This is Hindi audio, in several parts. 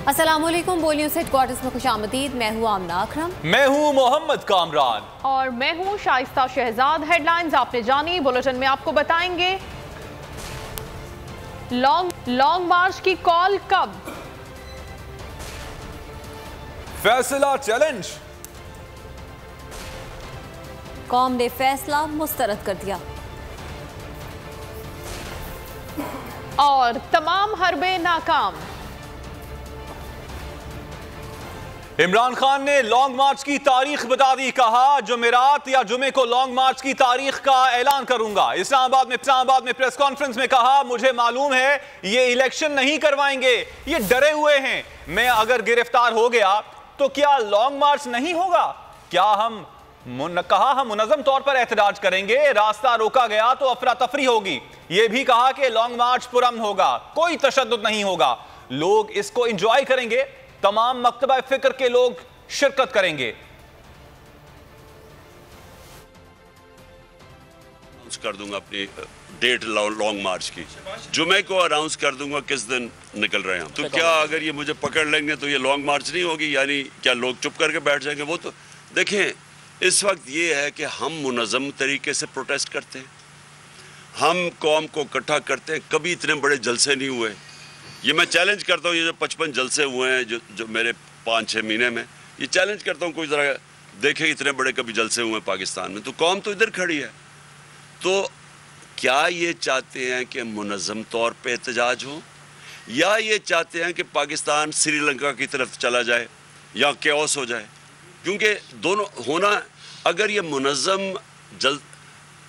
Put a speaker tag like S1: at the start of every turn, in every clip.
S1: अस्सलामुअलैकुम, बोल न्यूज़ हेडक्वार्टर्स में खुशामदीद। मैं हूँ आमना अकरम।
S2: मैं हूँ मोहम्मद कामरान
S3: और मैं हूँ शाइस्ता शहजाद। हेडलाइंस आपने जानी, बुलेटिन में आपको बताएंगे। लॉन्ग मार्च की कॉल कब?
S2: फैसला चैलेंज।
S1: कौम ने फैसला मुस्तरद कर दिया।
S3: और तमाम हरबे नाकाम।
S2: इमरान खान ने लॉन्ग मार्च की तारीख बता दी। कहा जुमेरात या जुमे को लॉन्ग मार्च की तारीख का ऐलान करूंगा। इस्लामाबाद में प्रेस कॉन्फ्रेंस में कहा, मुझे मालूम है ये इलेक्शन नहीं करवाएंगे, ये डरे हुए हैं। मैं अगर गिरफ्तार हो गया तो क्या लॉन्ग मार्च नहीं होगा? क्या हम मुनज़्ज़म तौर पर एहतजाज करेंगे, रास्ता रोका गया तो अफरा तफरी होगी। यह भी कहा कि लॉन्ग मार्च पुरअमन होगा, कोई तशद्दुद नहीं होगा, लोग इसको एंजॉय करेंगे, तमाम मकतबा फिक्र के लोग शिरकत करेंगे।
S4: कर दूंगा अपनी डेट लॉन्ग मार्च की, जुमे को अनाउंस कर दूंगा किस दिन निकल रहे हैं। तो क्या अगर ये मुझे पकड़ लेंगे तो ये लॉन्ग मार्च नहीं होगी? यानी क्या लोग चुप करके बैठ जाएंगे? वो तो देखें, इस वक्त ये है कि हम मुनज़्ज़म तरीके से प्रोटेस्ट करते हैं, हम कौम को इकट्ठा करते हैं। कभी इतने बड़े जलसे नहीं हुए। ये मैं चैलेंज करता हूँ, ये जो 55 जलसे हुए हैं जो मेरे 5-6 महीने में, ये चैलेंज करता हूँ कोई ज़रा देखे इतने बड़े कभी जलसे हुए हैं पाकिस्तान में। तो कौम तो इधर खड़ी है। तो क्या ये चाहते हैं कि मुनज़्ज़म तौर पे एहतजाज हो, या ये चाहते हैं कि पाकिस्तान श्रीलंका की तरफ चला जाए या केओस हो जाए? क्योंकि दोनों होना, अगर ये मुनज़्ज़म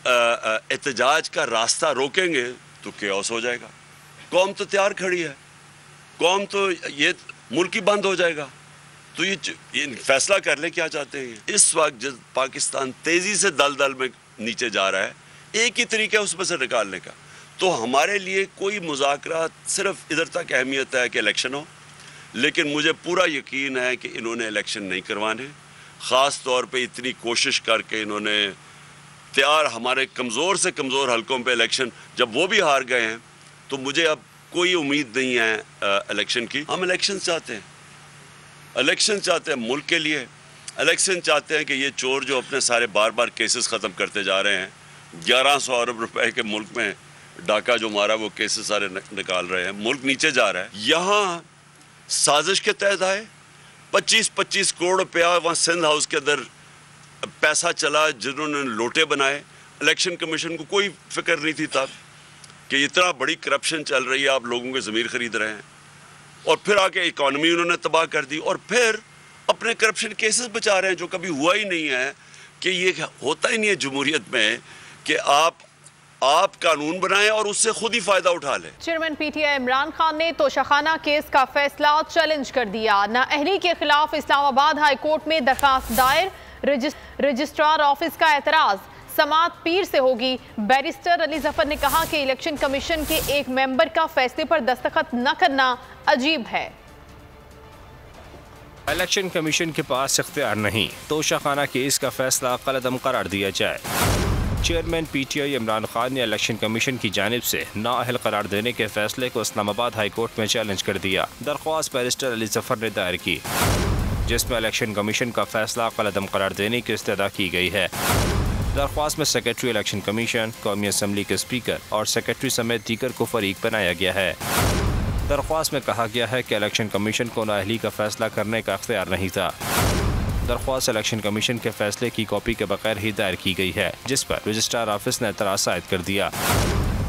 S4: एहतजाज का रास्ता रोकेंगे तो केओस हो जाएगा। कौम तो तैयार खड़ी है, कौम तो ये मुल्क ही बंद हो जाएगा। तो ये फैसला कर ले क्या चाहते हैं। इस वक्त जब पाकिस्तान तेज़ी से दलदल में नीचे जा रहा है, एक ही तरीका है उसमें से निकालने का। तो हमारे लिए कोई मुज़ाकरात सिर्फ इधर तक अहमियत है कि इलेक्शन हो, लेकिन मुझे पूरा यकीन है कि इन्होंने इलेक्शन नहीं करवाने। ख़ास तौर पे इतनी कोशिश करके इन्होंने तैयार हमारे कमज़ोर से कमज़ोर हलकों पे इलेक्शन, जब वो भी हार गए हैं तो मुझे अब कोई उम्मीद नहीं है इलेक्शन की। हम इलेक्शन चाहते हैं, इलेक्शन चाहते हैं मुल्क के लिए। इलेक्शन चाहते हैं कि ये चोर जो अपने सारे बार बार केसेस ख़त्म करते जा रहे हैं, 1100 अरब रुपए के मुल्क में डाका जो मारा, वो केसेस सारे निकाल रहे हैं, मुल्क नीचे जा रहा है। यहाँ साजिश के तहत आए 25-25 करोड़ रुपया वहाँ सिंध हाउस के अंदर पैसा चला, जिन्होंने लोटे बनाए। इलेक्शन कमीशन को कोई फिक्र नहीं थी तब कि इतना बड़ी करप्शन चल रही है, आप लोगों के ज़मीर खरीद रहे हैं। और फिर आके इकॉनमी उन्होंने तबाह कर दी, और फिर अपने करप्शन केसेस बचा रहे हैं, जो कभी हुआ ही नहीं है। कि ये होता ही नहीं है जमहूरियत में कि आप कानून बनाएं और उससे खुद ही फायदा उठा लें।
S3: चेयरमैन पीटीआई इमरान खान ने तोशाखाना केस का फैसला चैलेंज कर दिया। नाअहली के खिलाफ इस्लामाबाद हाई कोर्ट में दरखास्त दायर, रजिस्ट्रार ऑफिस का एतराज समात पीर से होगी। बैरिस्टर अली जफर ने कहा कि इलेक्शन कमीशन के एक मेंबर का फैसले पर दस्तखत न करना अजीब है।
S5: इलेक्शन कमीशन के पास इख्तियार नहीं, तोशाखाना केस का फैसला कलअदम करार दिया जाए। चेयरमैन पीटीआई इमरान खान ने इलेक्शन कमीशन की जानिब से नाअहल करार देने के फैसले को इस्लामाबाद हाई कोर्ट में चैलेंज कर दिया। दरख्वास्त बैरिस्टर अली जफर ने दायर की, जिसमें इलेक्शन कमीशन का फैसला कलअदम करार देने की इस्तदा की गई है। दरख्वास्त में सेक्रेटरी इलेक्शन कमीशन, कौमी असम्बली के स्पीकर और सेक्रेटरी समेत दीगर को फरीक बनाया गया है। दरख्वास्त में कहा गया है कि इलेक्शन कमीशन को नाअहली का फैसला करने का इख्तियार नहीं था। दरख्वास्त इलेक्शन कमीशन के फैसले की कॉपी के बगैर ही दायर की गई है, जिस पर रजिस्ट्रार ऑफिस ने एतराज़ आयद कर दिया।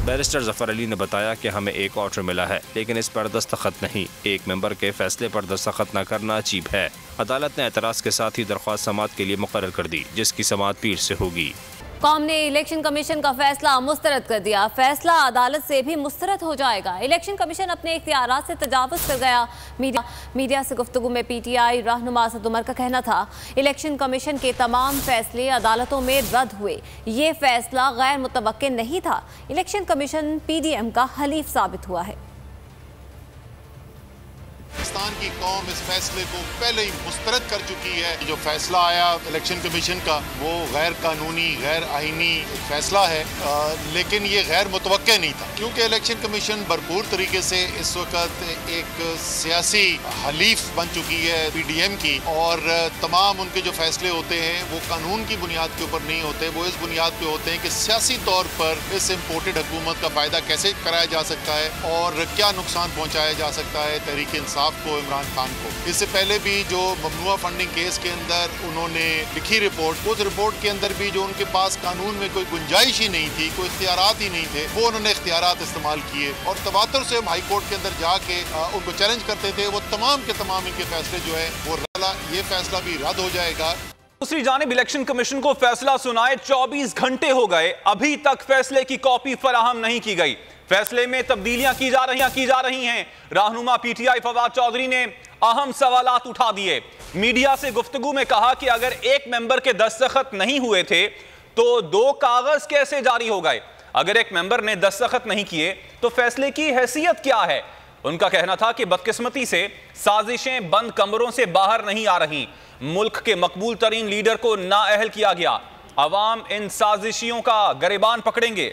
S5: बैरिस्टर जफर अली ने बताया कि हमें एक ऑर्डर मिला है, लेकिन इस पर दस्तखत नहीं। एक मेंबर के फैसले पर दस्तखत न करना अजीब है। अदालत ने एतराज़ के साथ ही दरख्वास्त समात के लिए मुकर्रर कर दी, जिसकी समात पीर से होगी।
S1: कौम ने इलेक्शन कमीशन का फैसला मुस्तरद कर दिया। फैसला अदालत से भी मुस्तरद हो जाएगा। इलेक्शन कमीशन अपने इख्तियारात से तजावुज़ कर गया। मीडिया से गुफ्तगू में पीटीआई रहनुमा असद उमर का कहना था, इलेक्शन कमीशन के तमाम फैसले अदालतों में रद्द हुए। ये फैसला गैर मुतवक्किल नहीं था। इलेक्शन कमीशन पीडीएम का हलीफ साबित हुआ है।
S6: पाकिस्तान की कौम इस फैसले को पहले ही मुस्तरद कर चुकी है। जो फैसला आया इलेक्शन कमीशन का वो गैर कानूनी, गैर आईनी फैसला है, लेकिन ये गैर मुतवक्के नहीं था, क्योंकि इलेक्शन कमीशन भरपूर तरीके से इस वक्त एक सियासी हलीफ बन चुकी है PDM की, और तमाम उनके जो फैसले होते हैं वो कानून की बुनियाद के ऊपर नहीं होते, वो इस बुनियाद पे होते हैं कि सियासी तौर पर इस इम्पोर्टेड हुकूमत का फ़ायदा कैसे कराया जा सकता है और क्या नुकसान पहुँचाया जा सकता है तहरीक इंसाफ को, इमरान खान को। इससे पहले भी जो ममनुआ फंडिंग केस के अंदर उन्होंने लिखी रिपोर्ट, उस रिपोर्ट के अंदर भी जो उनके पास कानून में कोई गुंजाइश ही नहीं थी, कोई इख्तियारात ही नहीं थे, वो उन्होंने इख्तियारात इस्तेमाल किए और तवातुर से हम हाई कोर्ट के अंदर जाके उनको चैलेंज करते थे। वो तमाम के तमाम इनके फैसले जो है वो ये फैसला भी रद्द हो जाएगा।
S2: दूसरी जानिब इलेक्शन कमीशन को फैसला सुनाए 24 घंटे हो गए, अभी तक फैसले की कॉपी फराहम नहीं की गई। फैसले में तब्दीलियां की जा रही हैं। रहनुमा PTI फवाद चौधरी ने अहम सवालात उठा दिए। मीडिया से गुफ्तगू में कहा कि अगर एक मेंबर के दस्तखत नहीं हुए थे तो 2 कागज कैसे जारी हो गए? अगर एक मेंबर ने दस्तखत नहीं किए तो फैसले की हैसियत क्या है? उनका कहना था कि बदकिस्मती से साजिशें बंद कमरों से बाहर नहीं आ रही। मुल्क के मकबूल तरीन लीडर को नाअहल किया गया। अवाम इन साजिशियों का गिरबान पकड़ेंगे।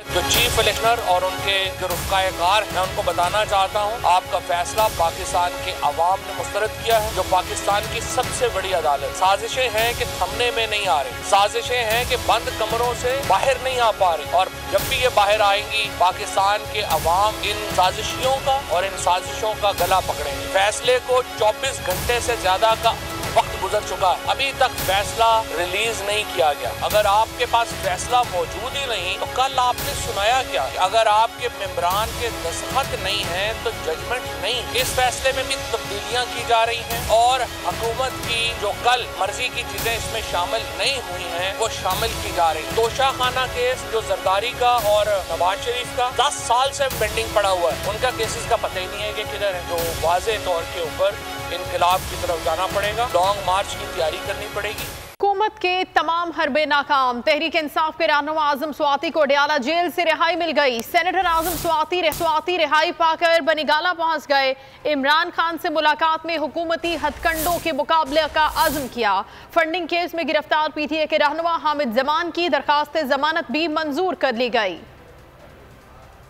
S7: जो चीफ इलेक्शनर और उनके जो रुफ़क़ाए-कार हैं उनको बताना चाहता हूँ, आपका फैसला पाकिस्तान के अवाम ने मुस्तरद किया है, जो पाकिस्तान की सबसे बड़ी अदालत। साजिशें हैं कि थमने में नहीं आ रही, साजिशें हैं कि बंद कमरों से बाहर नहीं आ पा रही, और जब भी ये बाहर आएंगी पाकिस्तान के अवाम इन साजिशियों का और इन साजिशों का गला पकड़ेंगे। फैसले को 24 घंटे से ज्यादा का वक्त गुजर चुका है, अभी तक फैसला रिलीज नहीं किया गया। अगर आपके पास फैसला मौजूद ही नहीं तो कल आपने सुनाया क्या? अगर आपके मेंबरान के दस्तखत नहीं है तो जजमेंट नहीं। इस फैसले में भी तब्दीलियां की जा रही हैं और हुकूमत की जो कल मर्जी की चीजें इसमें शामिल नहीं हुई हैं वो शामिल की जा रही। तोशाखाना केस जो जरदारी का और नवाज शरीफ का 10 साल से पेंडिंग पड़ा हुआ है, उनका केसेस का पता ही नहीं है कि किधर है। जो वाज़ेह तौर के ऊपर इनकलाब की तरफ जाना पड़ेगा, लॉन्ग मार्च की तैयारी करनी पड़ेगी।
S3: हुकूमत के तमाम हरबे नाकाम। तहरीक इंसाफ के रहनुमा आजम स्वाति को अडयाला जेल से रिहाई मिल गई। सेनेटर आजम स्वाति रिहाई पाकर बनीगाला पहुंच गए। इमरान खान से मुलाकात में हुकूमती हथकंडों के मुकाबले का अज़्म किया। फंडिंग केस में गिरफ्तार PTA के रहनुमा हामिद जमान की दरखास्त जमानत भी मंजूर कर ली गई।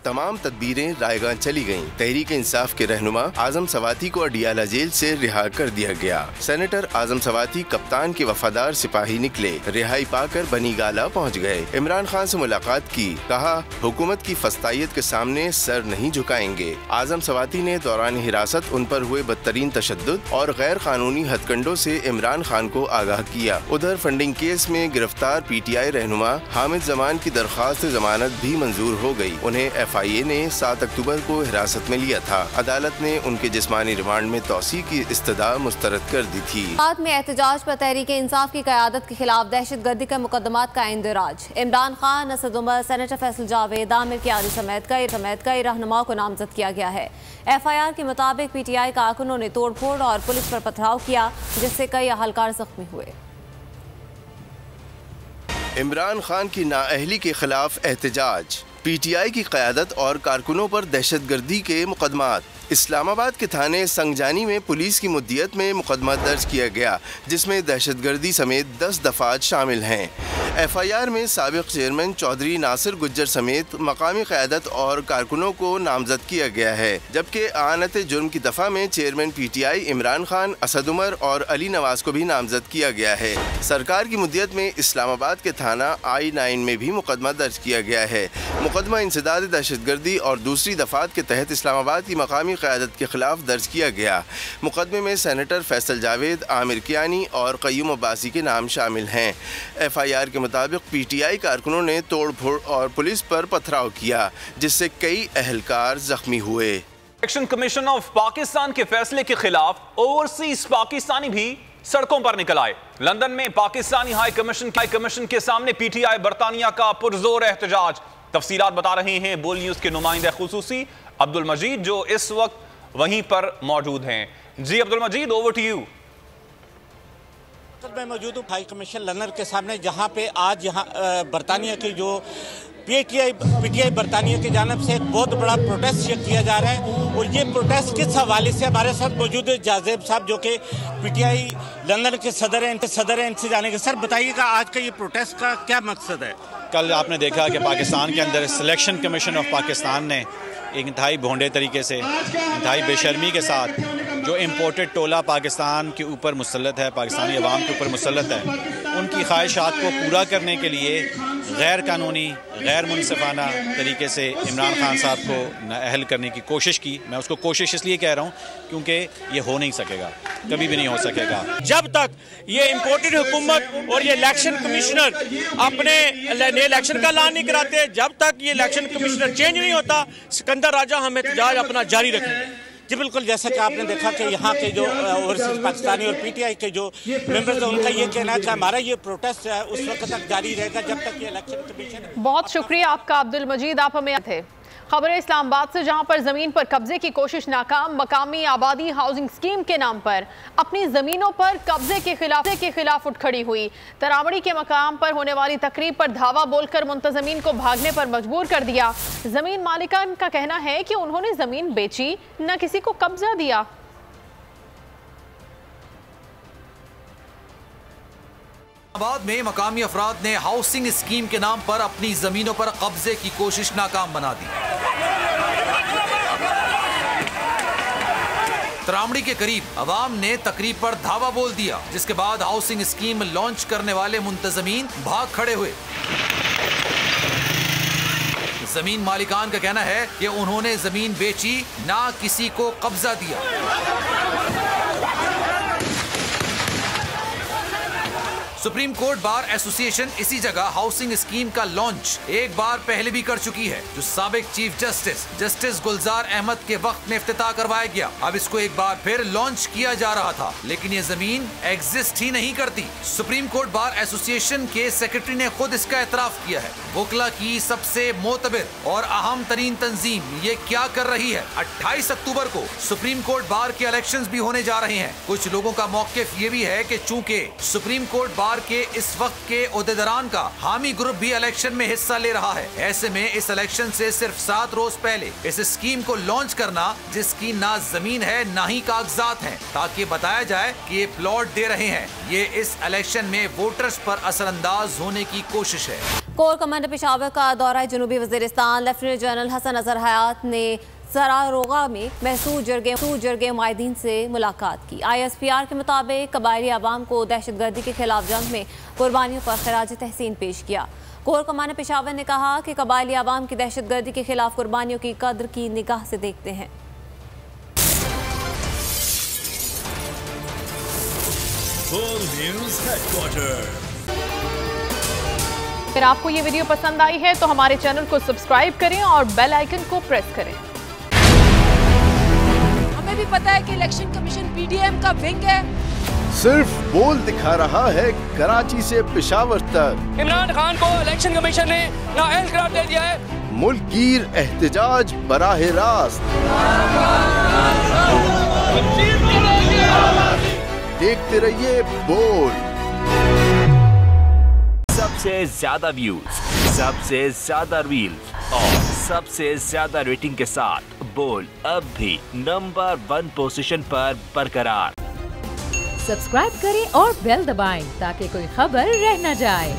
S8: तमाम तदबीरें रायगां चली गईं। तहरीक इंसाफ के रहनुमा आजम स्वाति को अडयाला जेल से रिहा कर दिया गया। सेनेटर आजम स्वाति कप्तान के वफादार सिपाही निकले, रिहाई पाकर बनीगाला पहुंच गए। इमरान खान से मुलाकात की, कहा हुकूमत की फस्तायत के सामने सर नहीं झुकाएंगे। आजम स्वाति ने दौरान हिरासत उन पर हुए बदतरीन तशद्दुद और गैर कानूनी हथकंडों से इमरान खान को आगाह किया। उधर फंडिंग केस में गिरफ्तार PTI रहनुमा हामिद जमान की दरखास्त जमानत भी मंजूर हो गई। उन्हें FIA ने 7 अक्टूबर को हिरासत में लिया था। अदालत ने उनके जिस्मानी रिमांड में तौसी की इस्तदा मुस्तरद कर दी थी।
S1: बाद में एहतजाज पर तहरीक इंसाफ की क़यादत के खिलाफ दहशतगर्दी के मुकदमात का इंदराज। इमरान खान, असद उमर, सेनेटर फैसल जावेद, आमिर कियानी समेत कई रहनुमाओं को नामजद किया गया है। FIR के मुताबिक PTI कारकुनों ने तोड़ फोड़ और पुलिस पर पथराव किया, जिससे कई अहलकार जख्मी हुए।
S8: इमरान खान की नाअहली के खिलाफ एहतजाज। PTI की क़यादत और कारकुनों पर दहशतगर्दी के मुकदमात। इस्लामाबाद के थाने संगजानी में पुलिस की मुद्दियत में मुकदमा दर्ज किया गया, जिसमें दहशतगर्दी समेत 10 दफात शामिल हैं। FIR में साबिक चेयरमैन चौधरी नासिर गुज्जर समेत मकामी क़यादत और कारकुनों को नामजद किया गया है, जबकि आनत जुर्म की दफ़ा में चेयरमैन PTI इमरान खान, असद उमर और अली नवाज को भी नामजद किया गया है। सरकार की मुद्दियत में इस्लामाबाद के थाना I-9 में भी मुकदमा दर्ज किया गया है। मुकदमा इंसदाद दहशतगर्दी और दूसरी दफात के तहत इस्लामाबाद की मकामी क़यादत के खिलाफ दर्ज किया गया। मुकदमे में सेनेटर फैसल जावेद, आमिर कियानी और क़य्यूम अब्बासी के नाम शामिल हैं। FIR के मुताबिक PTI कारकुनों ने तोड़ फोड़ और पुलिस पर पथराव किया, जिससे कई अहलकार जख्मी हुए।
S2: इलेक्शन कमीशन ऑफ पाकिस्तान के फैसले के खिलाफ ओवरसीज पाकिस्तानी भी सड़कों पर निकल आए। लंदन में पाकिस्तानी हाई कमीशन के सामने PTI बरतानिया का पुरजोर एहतजाज। तफसीलात बता रहे हैं बोल न्यूज के नुमाइंदा खुसूसी अब्दुल मजीद, जो इस वक्त वहीं पर मौजूद हैं। जी अब्दुल मजीद, ओवर टू यू।
S9: मैं मौजूद हूँ हाई कमीशन लंदन के सामने, जहाँ पे आज यहाँ बरतानिया की जो पीटीआई बरतानिया की जानब से एक बहुत बड़ा प्रोटेस्ट किया जा रहा है। और ये प्रोटेस्ट किस हवाले से, हमारे साथ मौजूद है जाजेब साहब जो कि पीटीआई लंदन के सदर हैं, इनसे जानेंगे। सर बताइएगा आज का ये प्रोटेस्ट का क्या मकसद है?
S10: कल आपने देखा कि पाकिस्तान के अंदर सिलेक्शन कमीशन ऑफ पाकिस्तान ने एक इंतहाई भोंडे तरीके से, इंतहाई बेशर्मी के साथ जो इम्पोर्टेड टोला पाकिस्तान के ऊपर मुसल्लत है, पाकिस्तानी अवाम के ऊपर मुसल्लत है, उनकी ख्वाहिशात को पूरा करने के लिए गैर कानूनी, गैर मुनसिफाना तरीके से इमरान खान साहब को नाअहल करने की कोशिश की। मैं उसको कोशिश इसलिए कह रहा हूँ क्योंकि ये हो नहीं सकेगा, कभी भी नहीं हो सकेगा।
S9: जब तक ये इम्पोर्टेड हुकूमत और ये इलेक्शन कमिश्नर अपने इलेक्शन का ऐलान नहीं कराते, जब तक ये इलेक्शन कमिश्नर चेंज नहीं होता, सिकंदर राजा हम एहतजाज अपना जारी रखेंगे। जी बिल्कुल, जैसा कि आपने देखा कि यहाँ के जो ओवरसीज पाकिस्तानी और पीटीआई के जो मेंबर्स हैं, उनका ये कहना है कि हमारा ये प्रोटेस्ट है उस वक्त तक जारी रहेगा जब तक ये इलेक्शन कमीशन।
S3: बहुत शुक्रिया आपका अब्दुल मजीद, आप हमें थे। खबर इस्लामाबाद से, जहां पर जमीन पर कब्जे की कोशिश नाकाम। मकामी आबादी हाउसिंग स्कीम के नाम पर अपनी जमीनों पर कब्जे के खिलाफ उठ खड़ी हुई। तरावड़ी के मकाम पर होने वाली तकरीब पर धावा बोलकर मुंतजमीन को भागने पर मजबूर कर दिया। जमीन मालिकान का कहना है कि उन्होंने जमीन बेची, न किसी को कब्जा दिया।
S11: इस्लामाबाद में मकामी अफराद ने हाउसिंग स्कीम के नाम पर अपनी जमीनों पर कब्जे की कोशिश नाकाम बना दी। तरावड़ी के करीब अवाम ने तकरीब पर धावा बोल दिया, जिसके बाद हाउसिंग स्कीम लॉन्च करने वाले मुंतजमीन भाग खड़े हुए। जमीन मालिकान का कहना है कि उन्होंने जमीन बेची, ना किसी को कब्जा दिया। सुप्रीम कोर्ट बार एसोसिएशन इसी जगह हाउसिंग स्कीम का लॉन्च एक बार पहले भी कर चुकी है, जो साबिक चीफ जस्टिस गुलजार अहमद के वक्त में इफ्तिताह करवाया गया। अब इसको एक बार फिर लॉन्च किया जा रहा था, लेकिन ये जमीन एग्जिस्ट ही नहीं करती। सुप्रीम कोर्ट बार एसोसिएशन के सेक्रेटरी ने खुद इसका एतराफ किया है। वकला की सबसे मोतबर और अहम तरीन तंजीम ये क्या कर रही है? 28 अक्टूबर को सुप्रीम कोर्ट बार के इलेक्शंस भी होने जा रहे हैं। कुछ लोगों का मौक़िफ़ ये भी है कि चूंकि सुप्रीम कोर्ट बार के इस वक्त के ओहदेदारान का हामी ग्रुप भी इलेक्शन में हिस्सा ले रहा है, ऐसे में इस इलेक्शन से सिर्फ 7 रोज पहले इस स्कीम को लॉन्च करना, जिसकी ना जमीन है ना ही कागजात हैं, ताकि बताया जाए कि ये प्लॉट दे रहे हैं, ये इस इलेक्शन में वोटर्स पर असरअंदाज होने की कोशिश है।
S1: कोर कमांडर पेशावर का दौरा जनूबी वज़ीरिस्तान। लेफ्टिनेंट जनरल हसन अजहर हयात ने सरारोगा में महसूस जरगे मुआहिदीन से मुलाकात की। ISPR के मुताबिक कबायली आवाम को दहशतगर्दी के खिलाफ जंग में कुर्बानियों पर खराज तहसीन पेश किया। कोर कमांडर पेशावर ने कहा कि कबायली आवाम की दहशतगर्दी के खिलाफ कुर्बानियों की कद्र की निगाह से देखते हैं।
S3: अगर आपको ये वीडियो पसंद आई है तो हमारे चैनल को सब्सक्राइब करें और बेल आइकन को प्रेस करें।
S12: हमें भी पता है कि इलेक्शन कमीशन PDM का विंग है,
S8: सिर्फ बोल दिखा रहा है कराची से पेशावर तक।
S7: इमरान खान को इलेक्शन कमीशन ने नाअहल करार दे दिया है।
S8: मुल्कगीर एहतजाज बराह रास्त। देखते रहिए बोल।
S5: सबसे ज्यादा व्यूज, सबसे ज्यादा रील्स और सबसे ज्यादा रेटिंग के साथ बोल अब भी नंबर 1 पोजीशन पर बरकरार।
S12: सब्सक्राइब करें और बेल दबाएं ताकि कोई खबर रह न जाए।